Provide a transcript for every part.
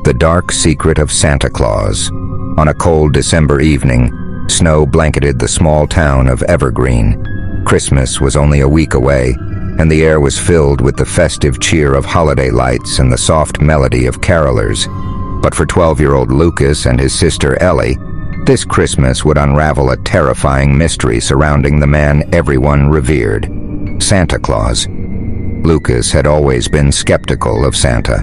The Dark Secret of Santa Claus. On a cold December evening, snow blanketed the small town of Evergreen. Christmas was only a week away, and the air was filled with the festive cheer of holiday lights and the soft melody of carolers. But for 12-year-old Lucas and his sister Ellie, this Christmas would unravel a terrifying mystery surrounding the man everyone revered, Santa Claus. Lucas had always been skeptical of Santa.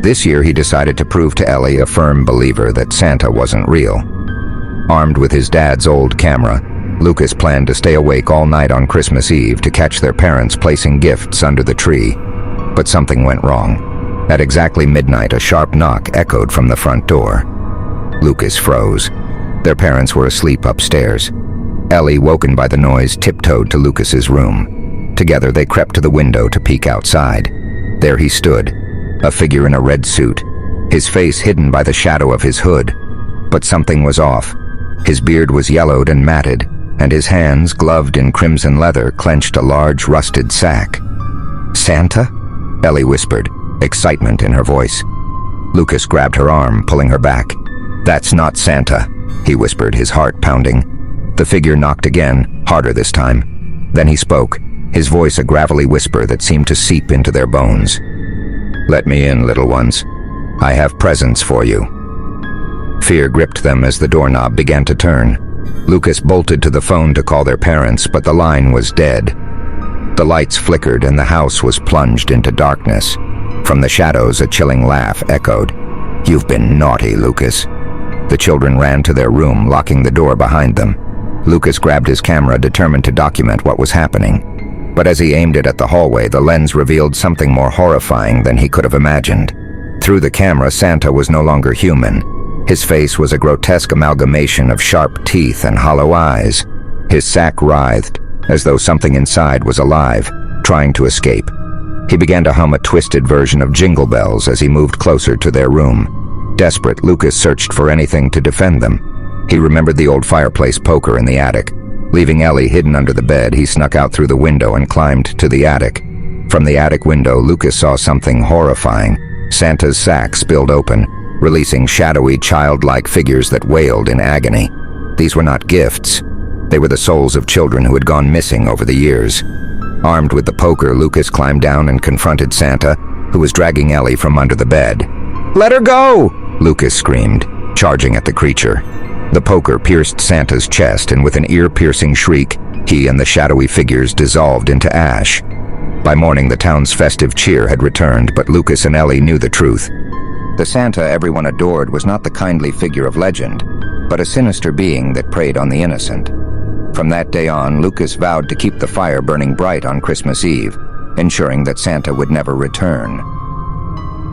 This year he decided to prove to Ellie, a firm believer, that Santa wasn't real. Armed with his dad's old camera, Lucas planned to stay awake all night on Christmas Eve to catch their parents placing gifts under the tree. But something went wrong. At exactly midnight, a sharp knock echoed from the front door. Lucas froze. Their parents were asleep upstairs. Ellie, woken by the noise, tiptoed to Lucas's room. Together they crept to the window to peek outside. There he stood, a figure in a red suit, his face hidden by the shadow of his hood. But something was off. His beard was yellowed and matted, and his hands, gloved in crimson leather, clenched a large rusted sack. "Santa?" Ellie whispered, excitement in her voice. Lucas grabbed her arm, pulling her back. "That's not Santa," he whispered, his heart pounding. The figure knocked again, harder this time. Then he spoke, his voice a gravelly whisper that seemed to seep into their bones. "Let me in, little ones. I have presents for you." Fear gripped them as the doorknob began to turn. Lucas bolted to the phone to call their parents, but the line was dead. The lights flickered and the house was plunged into darkness. From the shadows, a chilling laugh echoed. "You've been naughty, Lucas." The children ran to their room, locking the door behind them. Lucas grabbed his camera, determined to document what was happening. But as he aimed it at the hallway, the lens revealed something more horrifying than he could have imagined. Through the camera, Santa was no longer human. His face was a grotesque amalgamation of sharp teeth and hollow eyes. His sack writhed, as though something inside was alive, trying to escape. He began to hum a twisted version of Jingle Bells as he moved closer to their room. Desperate, Lucas searched for anything to defend them. He remembered the old fireplace poker in the attic. Leaving Ellie hidden under the bed, he snuck out through the window and climbed to the attic. From the attic window, Lucas saw something horrifying. Santa's sack spilled open, releasing shadowy, childlike figures that wailed in agony. These were not gifts. They were the souls of children who had gone missing over the years. Armed with the poker, Lucas climbed down and confronted Santa, who was dragging Ellie from under the bed. "Let her go!" Lucas screamed, charging at the creature. The poker pierced Santa's chest, and with an ear-piercing shriek, he and the shadowy figures dissolved into ash. By morning, the town's festive cheer had returned, but Lucas and Ellie knew the truth. The Santa everyone adored was not the kindly figure of legend, but a sinister being that preyed on the innocent. From that day on, Lucas vowed to keep the fire burning bright on Christmas Eve, ensuring that Santa would never return.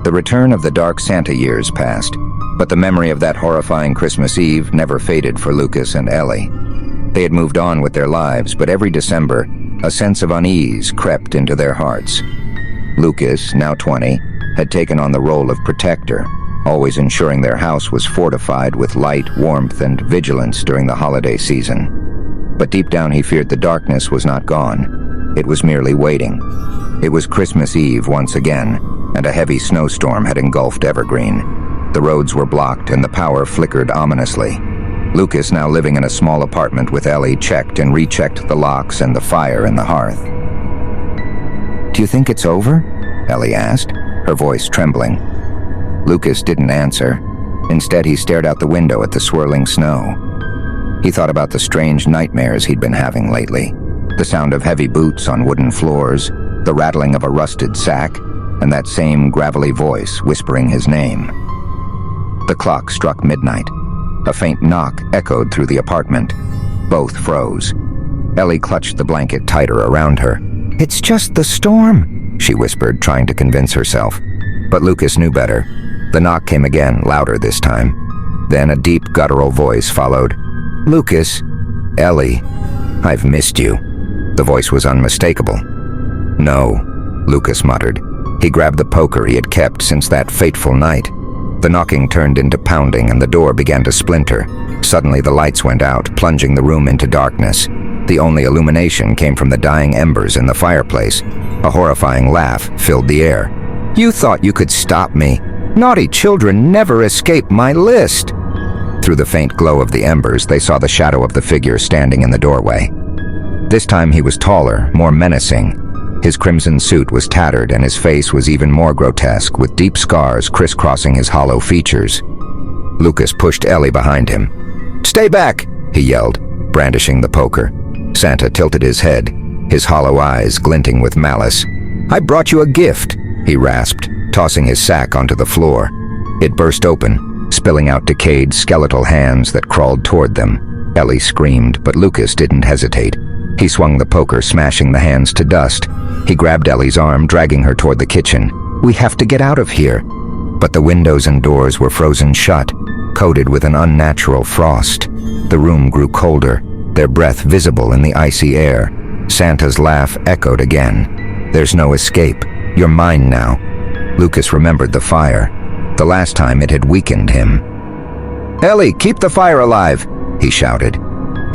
The return of the dark Santa years passed, but the memory of that horrifying Christmas Eve never faded for Lucas and Ellie. They had moved on with their lives, but every December, a sense of unease crept into their hearts. Lucas, now 20, had taken on the role of protector, always ensuring their house was fortified with light, warmth, and vigilance during the holiday season. But deep down he feared the darkness was not gone. It was merely waiting. It was Christmas Eve once again, and a heavy snowstorm had engulfed Evergreen. The roads were blocked and the power flickered ominously. Lucas, now living in a small apartment with Ellie, checked and rechecked the locks and the fire in the hearth. "Do you think it's over?" Ellie asked, her voice trembling. Lucas didn't answer. Instead, he stared out the window at the swirling snow. He thought about the strange nightmares he'd been having lately. The sound of heavy boots on wooden floors, the rattling of a rusted sack, and that same gravelly voice whispering his name. The clock struck midnight. A faint knock echoed through the apartment. Both froze. Ellie clutched the blanket tighter around her. "It's just the storm," she whispered, trying to convince herself. But Lucas knew better. The knock came again, louder this time. Then a deep, guttural voice followed. "Lucas." "Ellie, I've missed you." The voice was unmistakable. "No," Lucas muttered. He grabbed the poker he had kept since that fateful night. The knocking turned into pounding and the door began to splinter. Suddenly the lights went out, plunging the room into darkness. The only illumination came from the dying embers in the fireplace. A horrifying laugh filled the air. "You thought you could stop me," Naughty children never escape my list. Through the faint glow of the embers, they saw the shadow of the figure standing in the doorway. This time he was taller, more menacing. His crimson suit was tattered and his face was even more grotesque, with deep scars crisscrossing his hollow features. Lucas pushed Ellie behind him. "Stay back!" he yelled, brandishing the poker. Santa tilted his head, his hollow eyes glinting with malice. "I brought you a gift," he rasped, tossing his sack onto the floor. It burst open, spilling out decayed skeletal hands that crawled toward them. Ellie screamed, but Lucas didn't hesitate. He swung the poker, smashing the hands to dust. He grabbed Ellie's arm, dragging her toward the kitchen. "We have to get out of here." But the windows and doors were frozen shut, coated with an unnatural frost. The room grew colder, their breath visible in the icy air. Santa's laugh echoed again. "There's no escape. You're mine now." Lucas remembered the fire. The last time it had weakened him. "Ellie, keep the fire alive!" he shouted.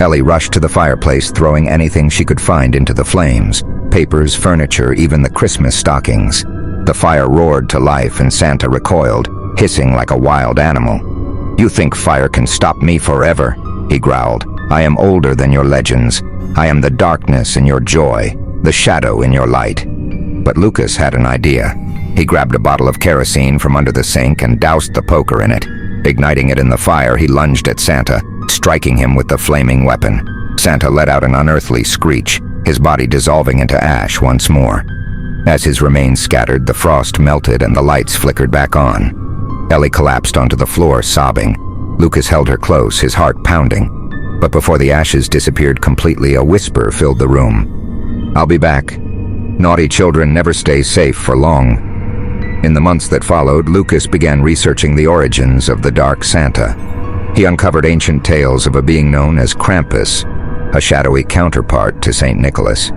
Ellie rushed to the fireplace, throwing anything she could find into the flames. Papers, furniture, even the Christmas stockings. The fire roared to life and Santa recoiled, hissing like a wild animal. "You think fire can stop me forever?" he growled. "I am older than your legends. I am the darkness in your joy, the shadow in your light." But Lucas had an idea. He grabbed a bottle of kerosene from under the sink and doused the poker in it. Igniting it in the fire, he lunged at Santa, striking him with the flaming weapon. Santa let out an unearthly screech, his body dissolving into ash once more. As his remains scattered, the frost melted and the lights flickered back on. Ellie collapsed onto the floor, sobbing. Lucas held her close, his heart pounding. But before the ashes disappeared completely, a whisper filled the room. "I'll be back. Naughty children never stay safe for long." In the months that followed, Lucas began researching the origins of the Dark Santa. He uncovered ancient tales of a being known as Krampus, a shadowy counterpart to St. Nicholas.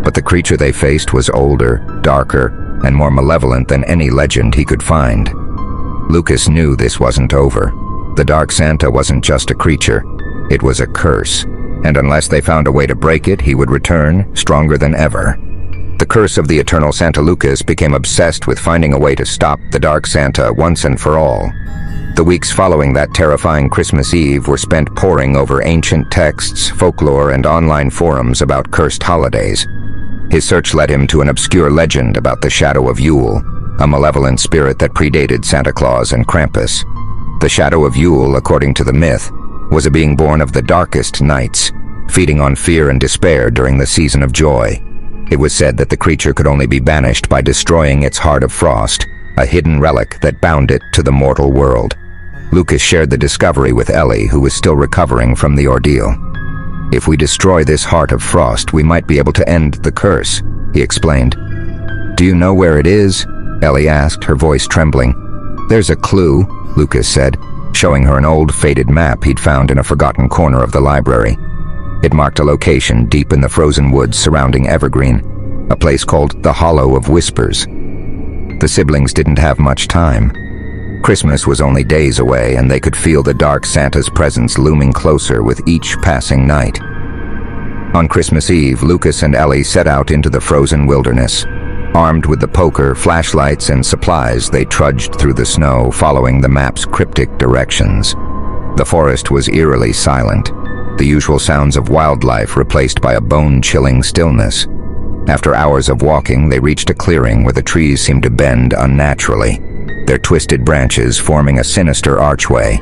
But the creature they faced was older, darker, and more malevolent than any legend he could find. Lucas knew this wasn't over. The Dark Santa wasn't just a creature, it was a curse, and unless they found a way to break it, he would return, stronger than ever. The curse of the eternal Santa Lucas became obsessed with finding a way to stop the Dark Santa once and for all. The weeks following that terrifying Christmas Eve were spent poring over ancient texts, folklore, and online forums about cursed holidays. His search led him to an obscure legend about the Shadow of Yule, a malevolent spirit that predated Santa Claus and Krampus. The Shadow of Yule, according to the myth, was a being born of the darkest nights, feeding on fear and despair during the season of joy. It was said that the creature could only be banished by destroying its heart of frost, a hidden relic that bound it to the mortal world. Lucas shared the discovery with Ellie, who was still recovering from the ordeal. "If we destroy this heart of frost, we might be able to end the curse," he explained. "Do you know where it is?" Ellie asked, her voice trembling. "There's a clue," Lucas said, showing her an old faded map he'd found in a forgotten corner of the library. It marked a location deep in the frozen woods surrounding Evergreen, a place called the Hollow of Whispers. The siblings didn't have much time. Christmas was only days away, and they could feel the Dark Santa's presence looming closer with each passing night. On Christmas Eve, Lucas and Ellie set out into the frozen wilderness. Armed with the poker, flashlights, and supplies, they trudged through the snow, following the map's cryptic directions. The forest was eerily silent, the usual sounds of wildlife replaced by a bone-chilling stillness. After hours of walking, they reached a clearing where the trees seemed to bend unnaturally, their twisted branches forming a sinister archway.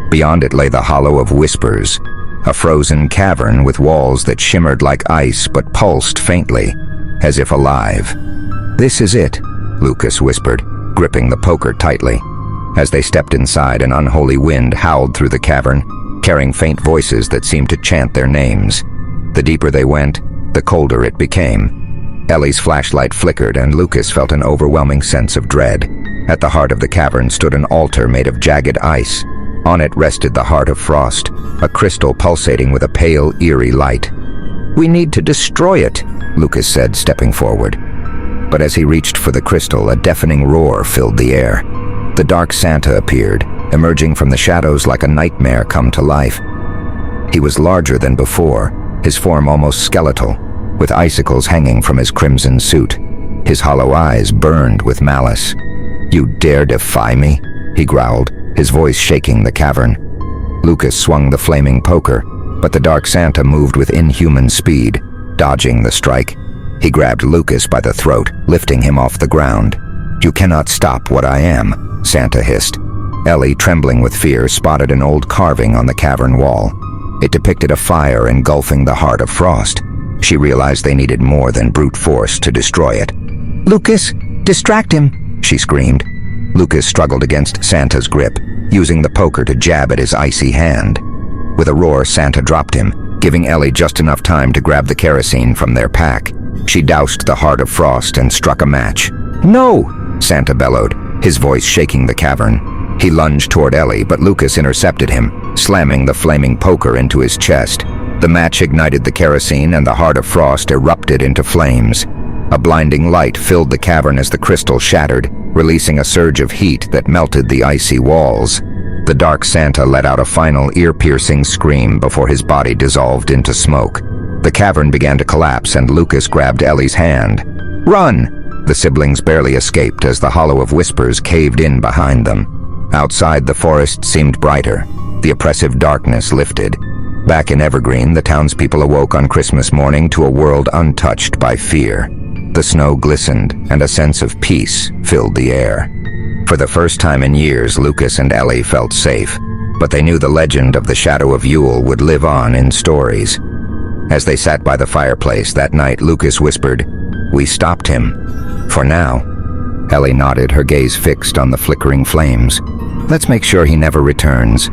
Beyond it lay the Hollow of Whispers, a frozen cavern with walls that shimmered like ice but pulsed faintly, as if alive. "This is it," Lucas whispered, gripping the poker tightly. As they stepped inside, an unholy wind howled through the cavern, carrying faint voices that seemed to chant their names. The deeper they went, the colder it became. Ellie's flashlight flickered, and Lucas felt an overwhelming sense of dread. At the heart of the cavern stood an altar made of jagged ice. On it rested the Heart of Frost, a crystal pulsating with a pale, eerie light. "We need to destroy it," Lucas said, stepping forward. But as he reached for the crystal, a deafening roar filled the air. The Dark Santa appeared, emerging from the shadows like a nightmare come to life. He was larger than before, his form almost skeletal, with icicles hanging from his crimson suit. His hollow eyes burned with malice. "You dare defy me?" he growled, his voice shaking the cavern. Lucas swung the flaming poker, but the Dark Santa moved with inhuman speed, dodging the strike. He grabbed Lucas by the throat, lifting him off the ground. "You cannot stop what I am," Santa hissed. Ellie, trembling with fear, spotted an old carving on the cavern wall. It depicted a fire engulfing the heart of Frost. She realized they needed more than brute force to destroy it. "Lucas, distract him!" she screamed. Lucas struggled against Santa's grip, using the poker to jab at his icy hand. With a roar, Santa dropped him, giving Ellie just enough time to grab the kerosene from their pack. She doused the heart of Frost and struck a match. "No!" Santa bellowed, his voice shaking the cavern. He lunged toward Ellie, but Lucas intercepted him, slamming the flaming poker into his chest. The match ignited the kerosene and the heart of Frost erupted into flames. A blinding light filled the cavern as the crystal shattered, releasing a surge of heat that melted the icy walls. The Dark Santa let out a final ear-piercing scream before his body dissolved into smoke. The cavern began to collapse and Lucas grabbed Ellie's hand. "Run!" The siblings barely escaped as the hollow of whispers caved in behind them. Outside, the forest seemed brighter. The oppressive darkness lifted. Back in Evergreen, the townspeople awoke on Christmas morning to a world untouched by fear. The snow glistened, and a sense of peace filled the air. For the first time in years, Lucas and Ellie felt safe, but they knew the legend of the Shadow of Yule would live on in stories. As they sat by the fireplace that night, Lucas whispered, "We stopped him. For now." Ellie nodded, her gaze fixed on the flickering flames. "Let's make sure he never returns."